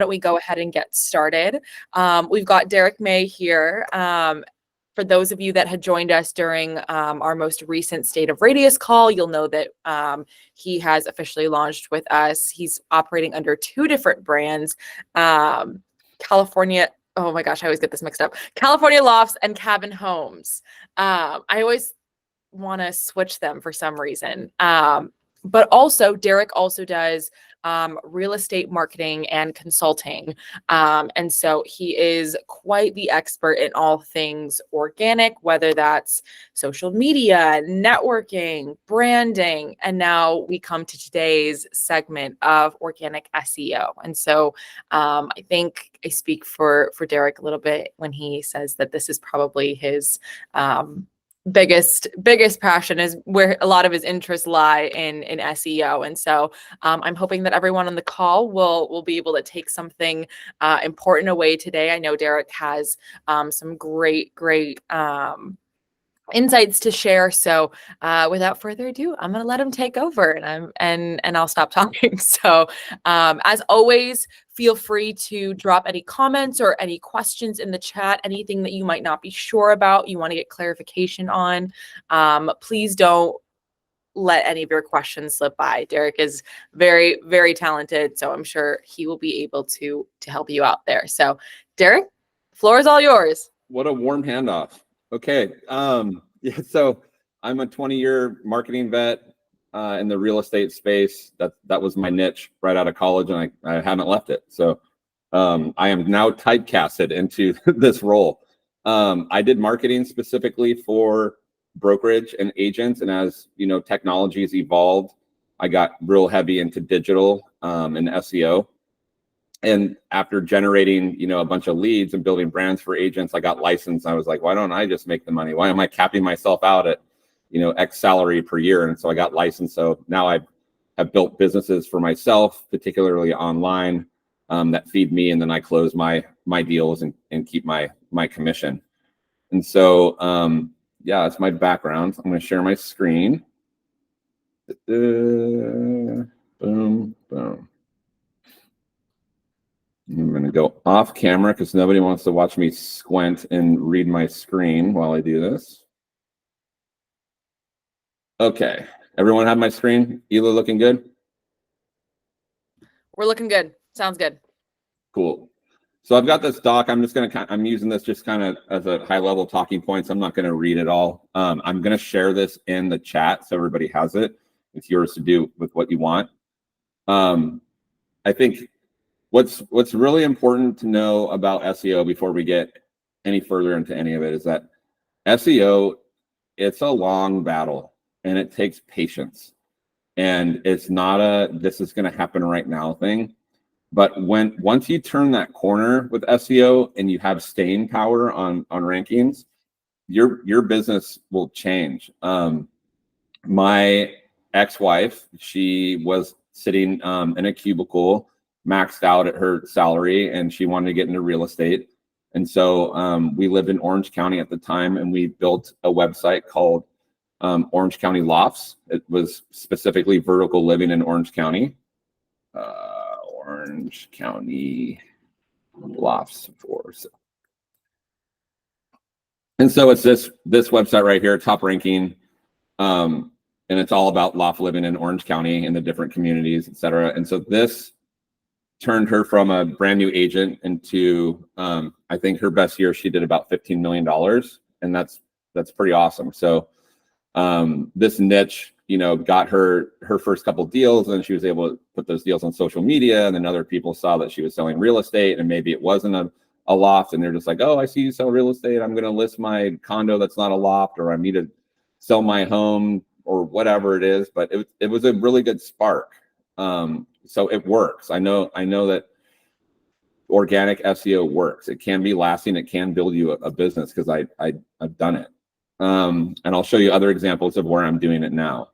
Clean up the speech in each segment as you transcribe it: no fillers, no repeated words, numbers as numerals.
don't we go ahead and get started? We've got Derek May here. For those of you that had joined us during our most recent State of Radius call, you'll know that he has officially launched with us. He's operating under two different brands, California. Oh my gosh, I always get this mixed up. California Lofts and Cabin Homes. I always want to switch them for some reason. But also, Derek also does real estate marketing and consulting. And so he is quite the expert in all things organic, whether that's social media, networking, branding. And now we come to today's segment of organic SEO. And so I think I speak for Derek a little bit when he says that this is probably his biggest passion, is where a lot of his interests lie in SEO. And so I'm hoping that everyone on the call will be able to take something important away today. I know Derek has some great insights to share. So without further ado, I'm going to let him take over, and I'll stop talking. So as always, feel free to drop any comments or any questions in the chat, anything that you might not be sure about, you want to get clarification on. Please don't let any of your questions slip by. Derek is very, very talented, so I'm sure he will be able to help you out there. So Derek, floor is all yours. What a warm handoff. Okay. Yeah, so I'm a 20-year marketing vet in the real estate space. That was my niche right out of college, and I haven't left it. So I am now typecasted into this role. I did marketing specifically for brokerage and agents, and as you know, technology's evolved, I got real heavy into digital and SEO. And after generating, a bunch of leads and building brands for agents, I got licensed. I was like, why don't I just make the money? Why am I capping myself out at, X salary per year? And so I got licensed. So now I have built businesses for myself, particularly online, that feed me. And then I close my deals and keep my commission. And so, yeah, that's my background. I'm going to share my screen. Boom, boom. I'm going to go off camera because nobody wants to watch me squint and read my screen while I do this. Okay. Everyone have my screen? Ela looking good? We're looking good. Sounds good. Cool. So I've got this doc. I'm using this just kind of as a high level talking points. I'm not going to read it all. I'm going to share this in the chat so everybody has it. It's yours to do with what you want. I think what's really important to know about SEO before we get any further into any of it is that SEO, it's a long battle and it takes patience. And it's not this is going to happen right now thing. But once you turn that corner with SEO and you have staying power on rankings, your business will change. My ex-wife, she was sitting in a cubicle, maxed out at her salary, and she wanted to get into real estate. And so we lived in Orange County at the time, and we built a website called Orange County Lofts. It was specifically vertical living in Orange County. Orange County Lofts for. And so it's this website right here, top ranking, and it's all about loft living in Orange County and the different communities, et cetera. And so this turned her from a brand new agent into, I think her best year, she did about $15 million. And that's pretty awesome. So this niche, got her first couple deals, and she was able to put those deals on social media. And then other people saw that she was selling real estate, and maybe it wasn't a loft. And they're just like, oh, I see you sell real estate. I'm going to list my condo that's not a loft, or I need to sell my home, or whatever it is. But it was a really good spark. So it works. I know that organic SEO works. It can be lasting. It can build you a business, because I've done it. And I'll show you other examples of where I'm doing it now.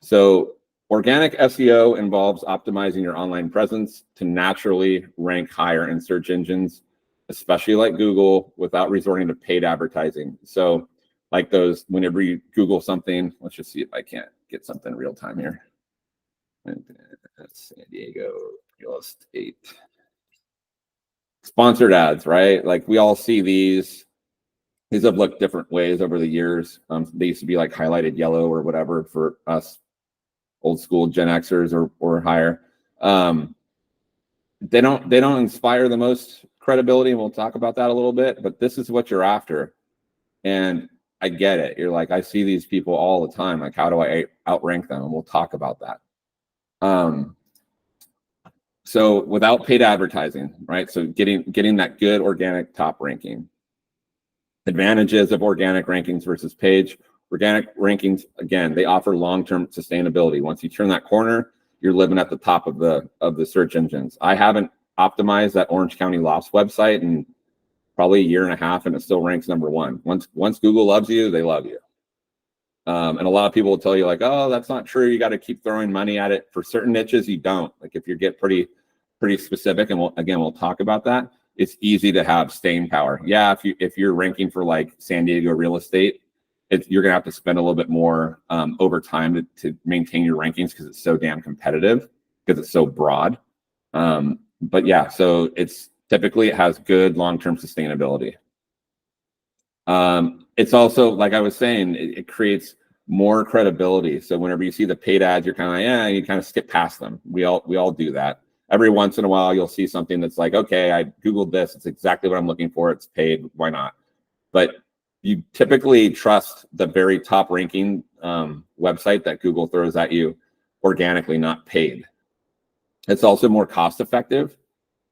So organic SEO involves optimizing your online presence to naturally rank higher in search engines, especially like Google, without resorting to paid advertising. So like those, whenever you Google something, let's just see if I can't get something real time here. San Diego real estate. Sponsored ads, right? Like we all see these. These have looked different ways over the years. They used to be like highlighted yellow or whatever for us old school Gen Xers or higher. They don't inspire the most credibility, and we'll talk about that a little bit, but this is what you're after. And I get it. You're like, I see these people all the time. Like, how do I outrank them? And we'll talk about that. So without paid advertising, right? So getting that good organic top ranking. Advantages of organic rankings versus page. Organic rankings, again, they offer long-term sustainability. Once you turn that corner, you're living at the top of the search engines. I haven't optimized that Orange County Lofts website in probably a year and a half, and it still ranks #1. Once Google loves you, they love you. And a lot of people will tell you like, oh, that's not true. You got to keep throwing money at it. For certain niches, you don't. Like if you get pretty specific, and we'll talk about that. It's easy to have staying power. Yeah, if you're ranking for like San Diego real estate, you're gonna have to spend a little bit more over time to maintain your rankings because it's so damn competitive, because it's so broad. But yeah, so it's typically it has good long-term sustainability. It's also, like I was saying, it creates more credibility. So whenever you see the paid ads, you're kind of like, yeah, you kind of skip past them. We all do that. Every once in a while, you'll see something that's like, okay, I Googled this. It's exactly what I'm looking for. It's paid. Why not? But you typically trust the very top ranking website that Google throws at you organically, not paid. It's also more cost effective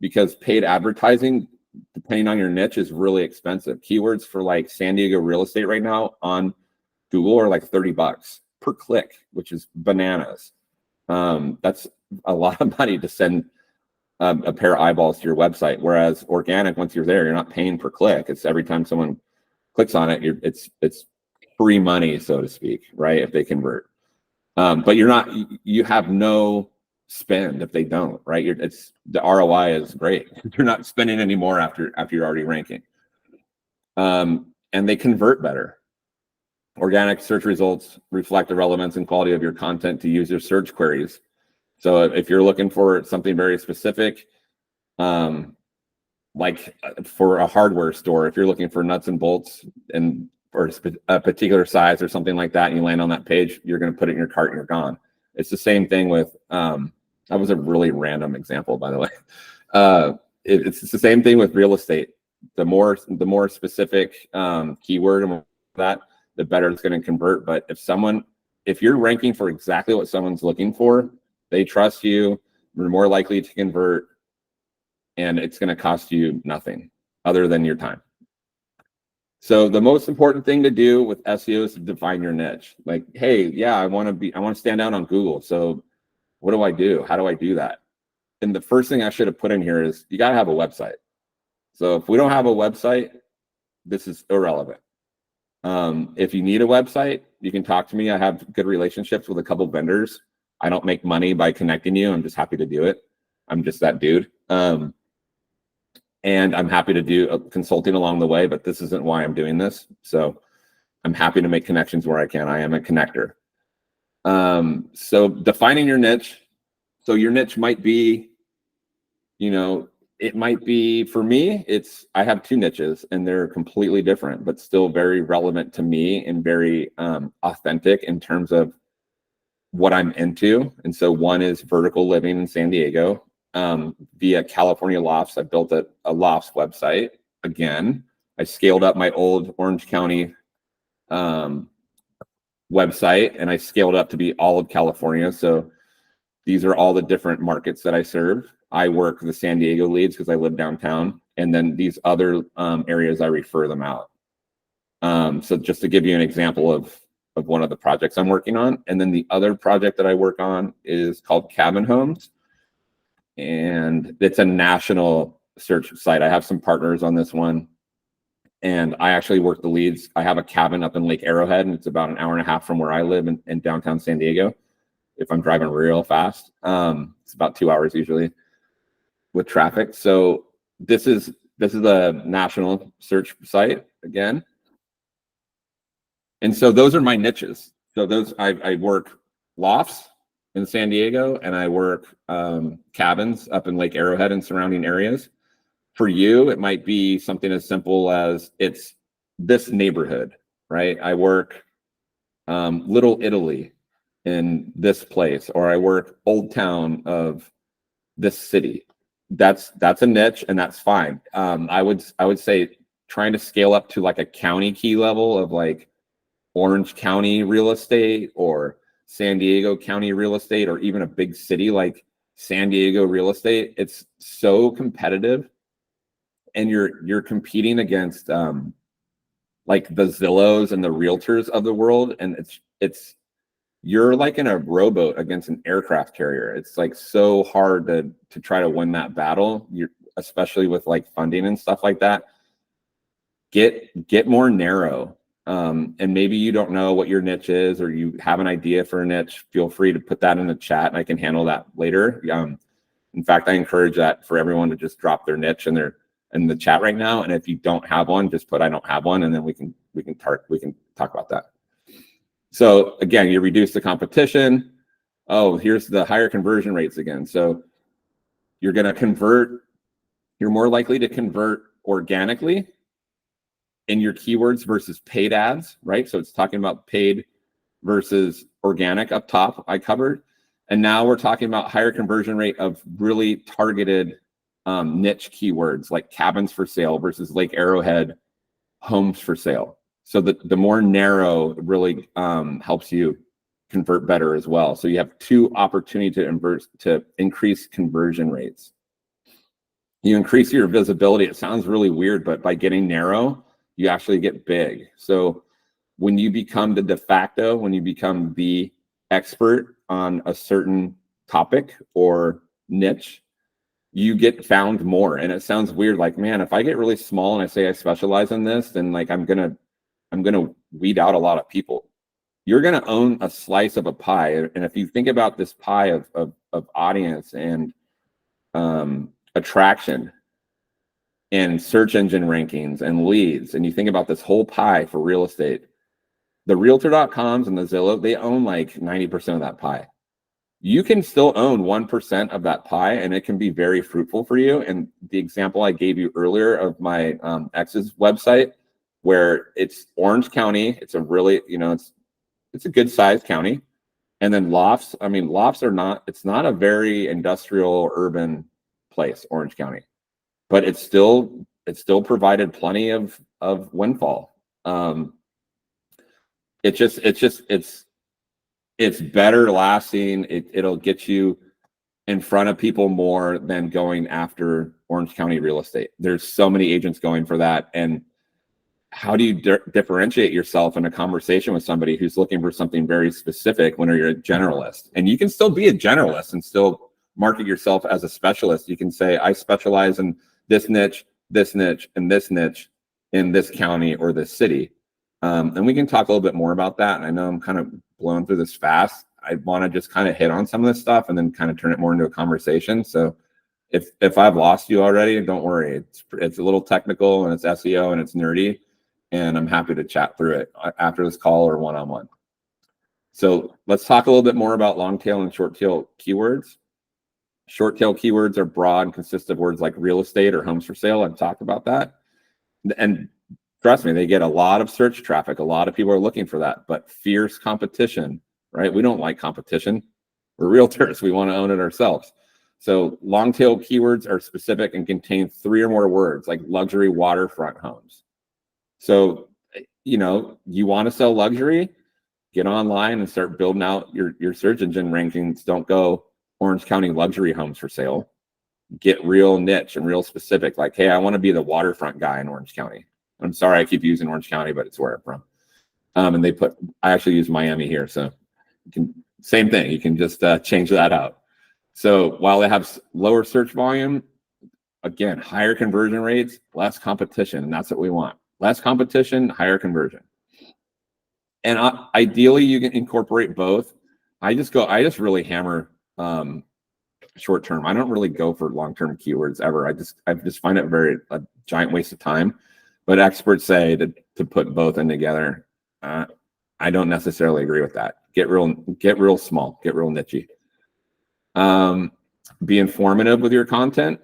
because paid advertising, depending on your niche, is really expensive. Keywords for like San Diego real estate right now on Google are like $30 per click, which is bananas. That's a lot of money to send a pair of eyeballs to your website. Whereas organic, once you're there, you're not paying per click. It's every time someone clicks on it, it's free money, so to speak, right? If they convert. But you have no spend if they don't, right? The ROI is great. You're not spending any more after you're already ranking. And they convert better. Organic search results reflect the relevance and quality of your content to user search queries. So if you're looking for something very specific, like for a hardware store, if you're looking for nuts and bolts and for a particular size or something like that, and you land on that page, you're going to put it in your cart and you're gone. It's the same thing with, that was a really random example, by the way. It's the same thing with real estate. The more specific keyword and that, the better it's going to convert. But if you're ranking for exactly what someone's looking for, they trust you, you're more likely to convert, and it's going to cost you nothing other than your time. So the most important thing to do with SEO is to define your niche. Like, hey, yeah, I want to stand out on Google. So what do I do? How do I do that? And the first thing I should have put in here is you got to have a website. So if we don't have a website, this is irrelevant. If you need a website, you can talk to me. I have good relationships with a couple vendors. I don't make money by connecting you. I'm just happy to do it. I'm just that dude. And I'm happy to do consulting along the way, but this isn't why I'm doing this. So I'm happy to make connections where I can. I am a connector. So defining your niche. So your niche might be, it might be, for me, I have 2 niches and they're completely different, but still very relevant to me and very authentic in terms of what I'm into. And so one is vertical living in San Diego. Via California Lofts, I built a Lofts website. Again, I scaled up my old Orange County website, and I scaled up to be all of California. So these are all the different markets that I serve. I work the San Diego leads because I live downtown, and then these other areas I refer them out. So just to give you an example of one of the projects I'm working on, and then the other project that I work on is called Cabin Homes. And it's a national search site. I have some partners on this one, and I actually work the leads. I have a cabin up in Lake Arrowhead, and it's about an hour and a half from where I live in downtown San Diego. If I'm driving real fast, it's about 2 hours usually with traffic. So this is a national search site again. And so those are my niches. So those I work lofts in San Diego, and I work cabins up in Lake Arrowhead and surrounding areas. For you, it might be something as simple as it's this neighborhood, right? I work Little Italy in this place, or I work Old Town of this city. That's a niche, and that's fine. I would say trying to scale up to like a county key level of like Orange County real estate or San Diego County real estate, or even a big city like San Diego real estate. It's so competitive, and you're competing against like the Zillows and the realtors of the world, and it's you're like in a rowboat against an aircraft carrier. It's like so hard to try to win that battle. You're especially with like funding and stuff like that. Get more narrow. And maybe you don't know what your niche is, or you have an idea for a niche. Feel free to put that in the chat, and I can handle that later. In fact, I encourage that for everyone to just drop their niche in the chat right now. And if you don't have one, just put I don't have one, and then we can talk about that. So again, you reduce the competition. Oh, here's the higher conversion rates again. So you're going to convert. You're more likely to convert organically in your keywords versus paid ads, right? So it's talking about paid versus organic up top, I covered. And now we're talking about higher conversion rate of really targeted niche keywords like cabins for sale versus Lake Arrowhead homes for sale. So the more narrow really helps you convert better as well. So you have two opportunities to increase conversion rates. You increase your visibility. It sounds really weird, but by getting narrow, you actually get big. So when you become the de facto, when you become the expert on a certain topic or niche, you get found more. And it sounds weird, like, man, if I get really small and I say I specialize in this, then like I'm gonna weed out a lot of people. You're gonna own a slice of a pie. And if you think about this pie of audience and attraction and search engine rankings and leads, and you think about this whole pie for real estate, the realtor.coms and the Zillow, they own like 90% of that pie. You can still own 1% of that pie, and it can be very fruitful for you. And the example I gave you earlier of my ex's website, where it's Orange County, it's a really, it's a good sized county. And then lofts, lofts are not, it's not a very industrial urban place, Orange County, but it still provided plenty of windfall. It's better lasting. It'll get you in front of people more than going after Orange County real estate. There's so many agents going for that. And how do you differentiate yourself in a conversation with somebody who's looking for something very specific when you're a generalist? And you can still be a generalist and still market yourself as a specialist. You can say, I specialize in this niche, and this niche in this county or this city. And we can talk a little bit more about that. And I know I'm kind of blowing through this fast. I want to just kind of hit on some of this stuff and then kind of turn it more into a conversation. So if I've lost you already, don't worry. It's a little technical, and it's SEO, and it's nerdy, and I'm happy to chat through it after this call or one-on-one. So let's talk a little bit more about long tail and short tail keywords. Short tail keywords are broad and consist of words like real estate or homes for sale. I've talked about that. And trust me, they get a lot of search traffic. A lot of people are looking for that, but fierce competition, right? We don't like competition. We're realtors. We want to own it ourselves. So long tail keywords are specific and contain 3 or more words, like luxury waterfront homes. So, you want to sell luxury, get online and start building out your search engine rankings. Don't go Orange County luxury homes for sale. Get real niche and real specific. Like, hey, I want to be the waterfront guy in Orange County. I'm sorry, I keep using Orange County, but it's where I'm from. And I actually use Miami here. So same thing. You can just change that out. So while they have lower search volume, again, higher conversion rates, less competition. And that's what we want. Less competition, higher conversion. And ideally, you can incorporate both. I just really hammer short term. I don't really go for long term keywords ever. I just find it a giant waste of time. But experts say to put both in together. I don't necessarily agree with that. Get real small. Get real nichey. Be informative with your content.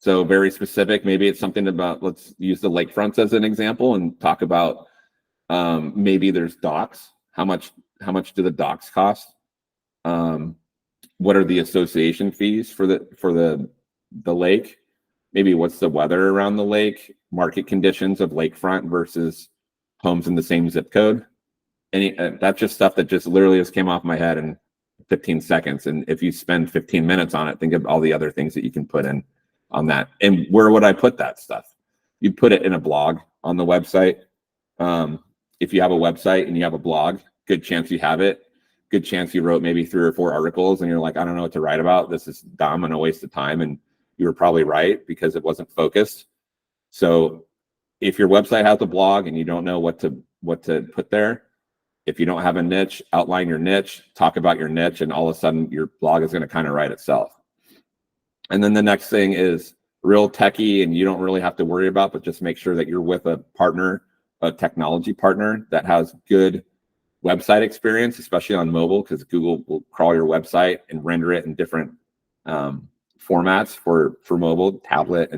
So very specific. Maybe it's something about, let's use the lakefronts as an example and talk about maybe there's docks. How much do the docks cost? What are the association fees for the lake? Maybe what's the weather around the lake? Market conditions of lakefront versus homes in the same zip code. That's just stuff that just literally just came off my head in 15 seconds. And if you spend 15 minutes on it, think of all the other things that you can put in on that. And where would I put that stuff? You put it in a blog on the website. If you have a website and you have a blog, good chance you have it. Good chance you wrote maybe 3 or 4 articles and you're like, I don't know what to write about. This is dumb and a waste of time. And you were probably right because it wasn't focused. So if your website has a blog and you don't know what to put there, if you don't have a niche, outline your niche, talk about your niche, and all of a sudden your blog is going to kind of write itself. And then the next thing is real techie, and you don't really have to worry about, but just make sure that you're with a partner, a technology partner that has good website experience, especially on mobile, because Google will crawl your website and render it in different formats for mobile, tablet,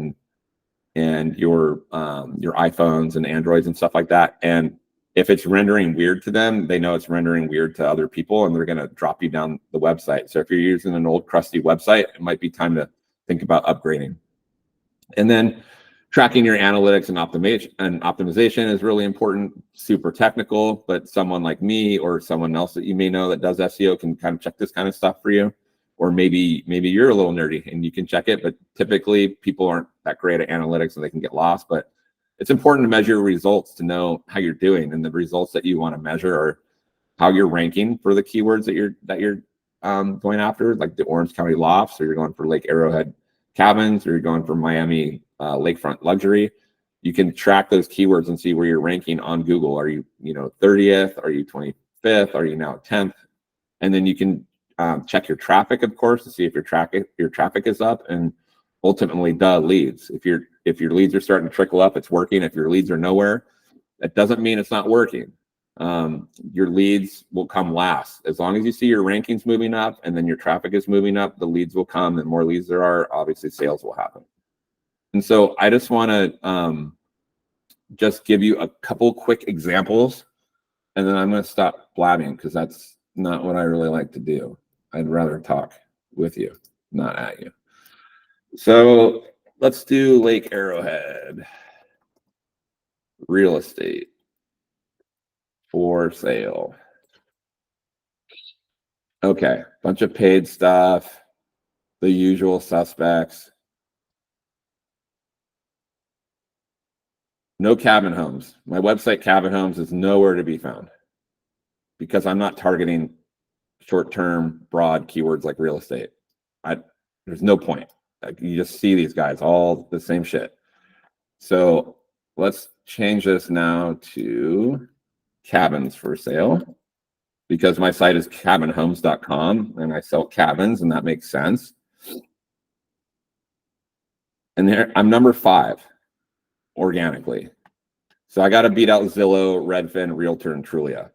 and your iPhones and Androids and stuff like that. And if it's rendering weird to them, they know it's rendering weird to other people, and they're going to drop you down the website. So if you're using an old crusty website, it might be time to think about upgrading. And then tracking your analytics and optimization is really important, super technical, but someone like me or someone else that you may know that does SEO can kind of check this kind of stuff for you. Or maybe you're a little nerdy and you can check it, but typically people aren't that great at analytics and they can get lost. But it's important to measure results to know how you're doing, and the results that you want to measure are how you're ranking for the keywords that you're going after, like the Orange County lofts, or you're going for Lake Arrowhead cabins, or you're going for Miami lakefront luxury. You can track those keywords and see where you're ranking on Google. Are you 30th? Are you 25th? Are you now 10th? And then you can check your traffic, of course, to see if your traffic is up, and ultimately leads. If your leads are starting to trickle up, it's working. If your leads are nowhere, that doesn't mean it's not working. Your leads will come last. As long as you see your rankings moving up and then your traffic is moving up, the leads will come. The more leads there are, obviously sales will happen. And so I just want to just give you a couple quick examples, and then I'm going to stop blabbing because that's not what I really like to do. I'd rather talk with you, not at you. So let's do Lake Arrowhead real estate for sale. Okay, bunch of paid stuff, the usual suspects. No cabin homes. My website, Cabin Homes, is nowhere to be found because I'm not targeting short-term, broad keywords like real estate. There's no point. Like, you just see these guys all the same shit. So let's change this now to cabins for sale, because my site is cabinhomes.com and I sell cabins, and that makes sense. And there I'm number 5 organically. So I got to beat out Zillow, Redfin, Realtor, and Trulia.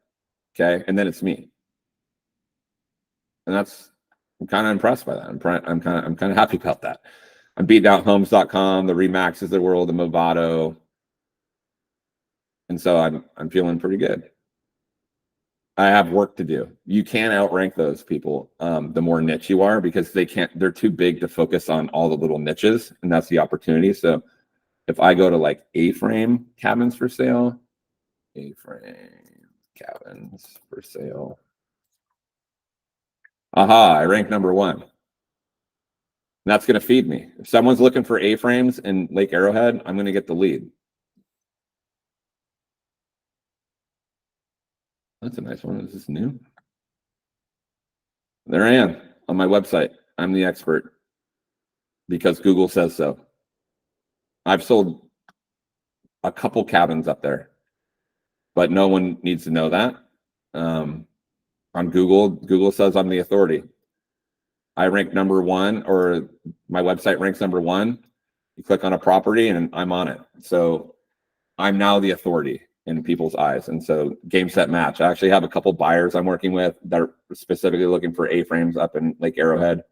Okay. And then it's me. And I'm kind of impressed by that. I'm kind of happy about that. I'm beating out homes.com, the Remaxes of the world, the Movado. And so I'm feeling pretty good. I have work to do. You can't outrank those people the more niche you are, because they're too big to focus on all the little niches, and that's the opportunity. So if I go to like A-frame cabins for sale, A-frame cabins for sale. Aha, I rank number 1. And that's going to feed me. If someone's looking for A-frames in Lake Arrowhead, I'm going to get the lead. That's a nice one. Is this new? There I am on my website. I'm the expert because Google says so. I've sold a couple cabins up there, but no one needs to know that. On Google says I'm the authority. I rank number 1, or my website ranks number 1. You click on a property and I'm on it. So I'm now the authority in people's eyes. And so game, set, match. I actually have a couple buyers I'm working with that are specifically looking for A-frames up in Lake Arrowhead.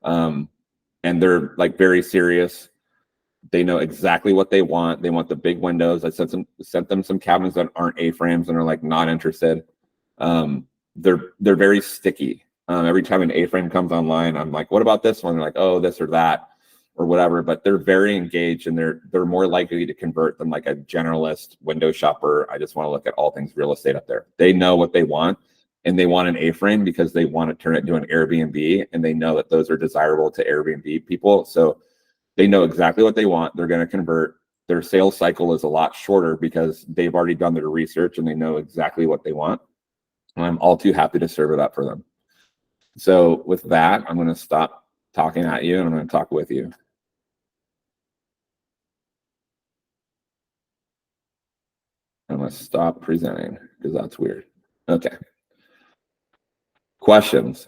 And they're like very serious. They know exactly what they want. They want the big windows. I sent them some cabins that aren't A-frames and are like not interested. They're very sticky. Every time an A-frame comes online, I'm like, what about this one? They're like, oh, this or that or whatever. But they're very engaged, and they're more likely to convert than like a generalist window shopper. I just want to look at all things real estate up there. They know what they want, and they want an A-frame because they want to turn it into an Airbnb, and they know that those are desirable to Airbnb people. So they know exactly what they want. They're going to convert. Their sales cycle is a lot shorter because they've already done their research and they know exactly what they want. And I'm all too happy to serve it up for them. So with that, I'm going to stop talking at you and I'm going to talk with you. I'm going to stop presenting because that's weird. Okay. Questions?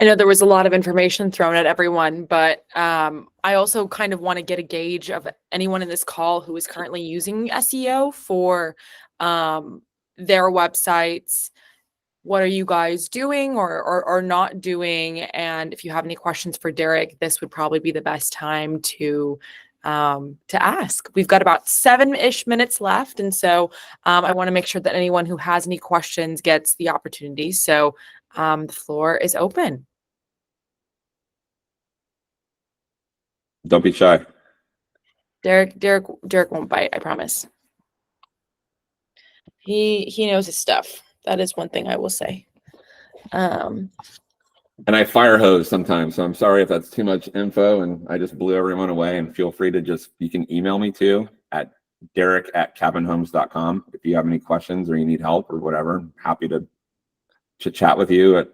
I know there was a lot of information thrown at everyone, but I also kind of want to get a gauge of anyone in this call who is currently using SEO for their websites. What are you guys doing or not doing? And if you have any questions for Derek, this would probably be the best time to ask. We've got about 7-ish minutes left. And so I want to make sure that anyone who has any questions gets the opportunity. So the floor is open. Don't be shy. Derek won't bite, I promise. He knows his stuff. That is one thing I will say. And I fire hose sometimes, so I'm sorry if that's too much info and I just blew everyone away. And feel free to you can email me too at derek@cabinhomes.com if you have any questions or you need help or whatever. I'm happy to chat with you at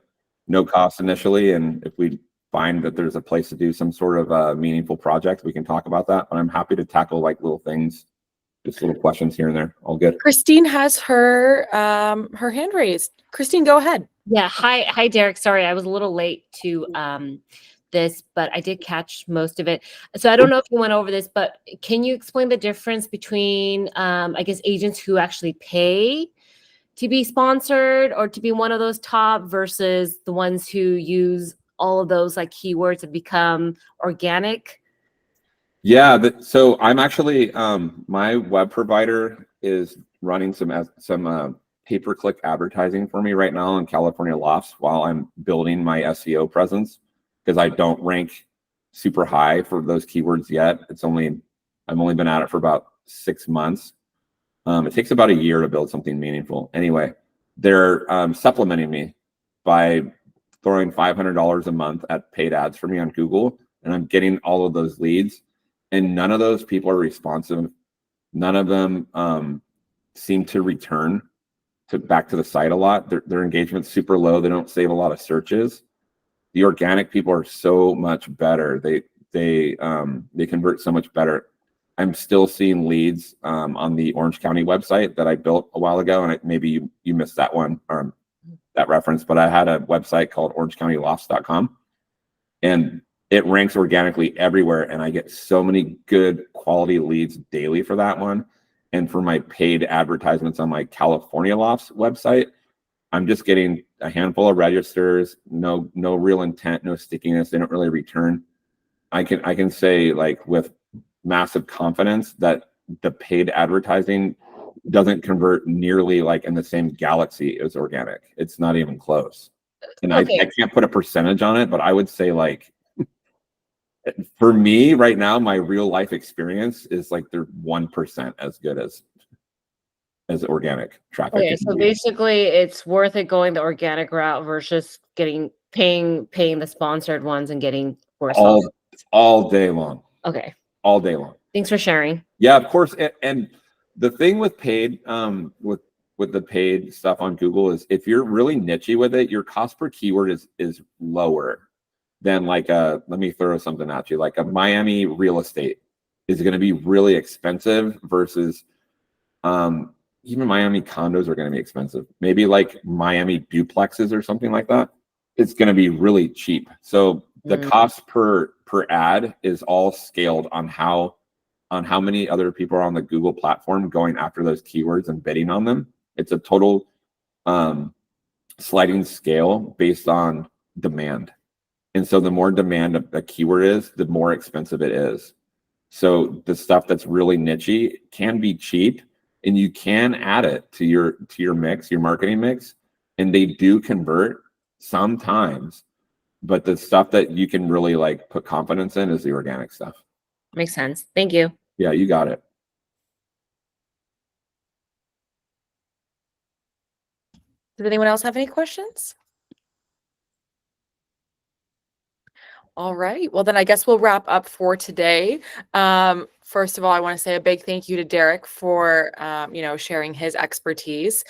no cost initially, and if we find that there's a place to do some sort of meaningful project, we can talk about that. But I'm happy to tackle like little things, just little questions here and there. All good. Christine has her hand raised. Christine, go ahead. Yeah. Hi, Derek. Sorry, I was a little late to this, but I did catch most of it. So I don't know if you went over this, but can you explain the difference between, I guess, agents who actually pay to be sponsored or to be one of those top versus the ones who use all of those like keywords that become organic? Yeah, so I'm actually my web provider is running some pay-per-click advertising for me right now in California Lofts while I'm building my SEO presence, because I don't rank super high for those keywords yet. I've only been at it for about 6 months. It takes about a year to build something meaningful. Anyway, they're supplementing me by throwing $500 a month at paid ads for me on Google, and I'm getting all of those leads. And none of those people are responsive. None of them seem to return back to the site a lot. Their engagement's super low. They don't save a lot of searches. The organic people are so much better. They convert so much better. I'm still seeing leads on the Orange County website that I built a while ago, and maybe you missed that one, that reference. But I had a website called orangecountylofts.com, and it ranks organically everywhere, and I get so many good quality leads daily for that one. And for my paid advertisements on my California Lofts website, I'm just getting a handful of registers, no real intent, no stickiness. They don't really return. I can say like with massive confidence that the paid advertising doesn't convert nearly like in the same galaxy as organic. It's not even close. And okay. I can't put a percentage on it, but I would say like, for me right now, my real life experience is like they're 1% as good as organic traffic. Okay, so basically it's worth it going the organic route versus paying the sponsored ones and getting worse all day long. Okay. All day long. Thanks for sharing. Yeah, of course. And the thing with paid, with the paid stuff on Google is if you're really nichey with it, your cost per keyword is lower than like let me throw something at you, like a Miami real estate is going to be really expensive versus even Miami condos are going to be expensive. Maybe like Miami duplexes or something like that. It's going to be really cheap. So the cost per ad is all scaled on how many other people are on the Google platform going after those keywords and bidding on them. It's a total sliding scale based on demand. And so the more demand a keyword is, the more expensive it is. So the stuff that's really nichey can be cheap, and you can add it to your mix, your marketing mix, and they do convert sometimes. But the stuff that you can really like put confidence in is the organic stuff. Makes sense. Thank you. Yeah, you got it. Does anyone else have any questions? All right. Well, then I guess we'll wrap up for today. First of all, I want to say a big thank you to Derek for, sharing his expertise.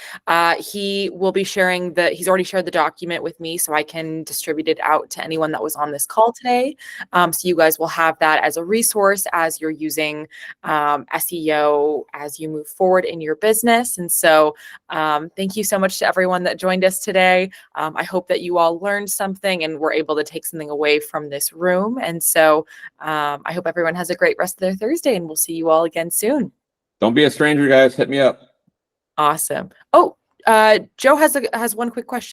He will be sharing he's already shared the document with me so I can distribute it out to anyone that was on this call today. So you guys will have that as a resource as you're using SEO as you move forward in your business. And so thank you so much to everyone that joined us today. I hope that you all learned something and were able to take something away from this room. And so I hope everyone has a great rest of their Thursday, and we'll see you all again soon. Don't be a stranger, guys. Hit me up. Awesome. Oh, Joe has one quick question.